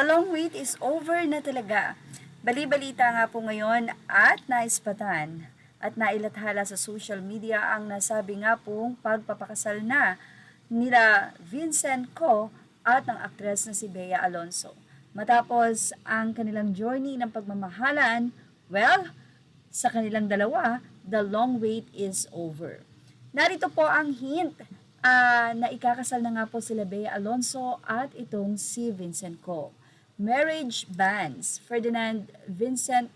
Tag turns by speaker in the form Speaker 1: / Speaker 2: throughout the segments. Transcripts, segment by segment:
Speaker 1: The long wait is over na talaga. Bali-balita nga po ngayon at naispatan at nailathala sa social media ang nasabi nga pong pagpapakasal na nila Vincent Co at ng aktres na si Bea Alonzo. Matapos ang kanilang journey ng pagmamahalan, well, sa kanilang dalawa, the long wait is over. Narito po ang hint na ikakasal na nga po sila Bea Alonzo at itong si Vincent Co. Marriage bans, Ferdinand Vincent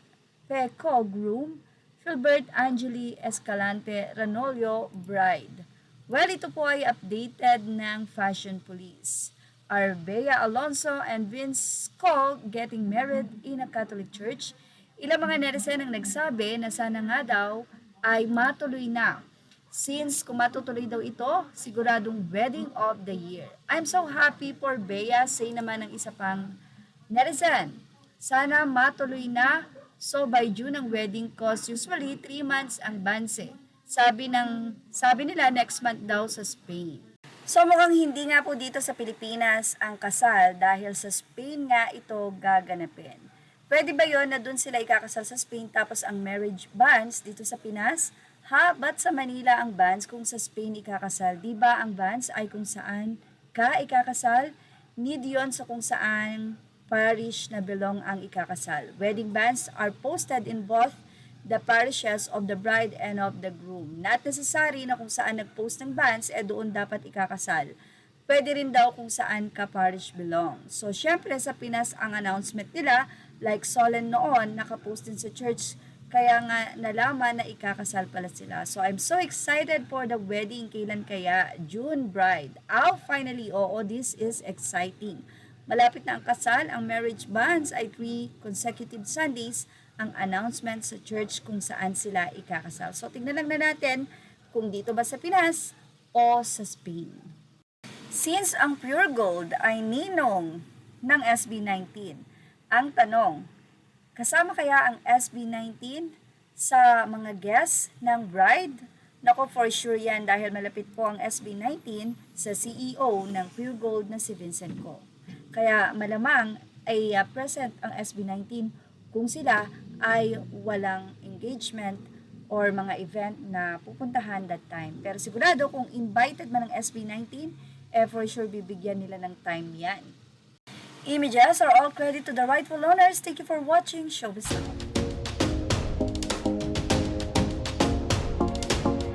Speaker 1: P. Co. Groom, Philbert Angeli Escalante Ranolio Bride. Well, ito po ay updated ng Fashion Police. Are Bea Alonzo and Vince Co. getting married in a Catholic church? Ilang mga netizen ang nagsabi na sana nga daw ay matuloy na. Since kung matutuloy daw ito, siguradong wedding of the year. I'm so happy for Bea, say naman ng isa pang netizen. Sana matuloy na, so by June ang wedding cause usually 3 months ang banse. Sabi nila next month daw sa Spain. So mukhang hindi nga po dito sa Pilipinas ang kasal dahil sa Spain nga ito gaganapin. Pwede ba yon na dun sila ikakasal sa Spain tapos ang marriage bans dito sa Pinas? Ha, ba't sa Manila ang bans kung sa Spain ikakasal? Diba ang bans ay kung saan ka ikakasal? Need yon sa kung saan parish na belong ang ikakasal. Wedding bans are posted in both the parishes of the bride and of the groom. Not necessary na kung saan nag-post ng bans, doon dapat ikakasal. Pwede rin daw kung saan ka parish belong. So, syempre sa Pinas ang announcement nila, like Solen noon, nakapost din sa church, kaya nga nalaman na ikakasal pala sila. So, I'm so excited for the wedding. Kailan kaya? June bride. Finally, this is exciting. Malapit na ang kasal, ang marriage bans ay 3 consecutive Sundays ang announcement sa church kung saan sila ikakasal. So, tingnan lang na natin kung dito ba sa Pinas o sa Spain. Since ang Pure Gold ay ninong ng SB19, ang tanong, kasama kaya ang SB19 sa mga guests ng bride? Nako, for sure yan dahil malapit po ang SB19 sa CEO ng Pure Gold na si Vincent Co. Kaya malamang ay present ang SB19 kung sila ay walang engagement or mga event na pupuntahan that time. Pero sigurado kung invited man ang SB19, for sure bibigyan nila ng time yan. Images are all credit to the rightful owners. Thank you for watching Showbiz Live.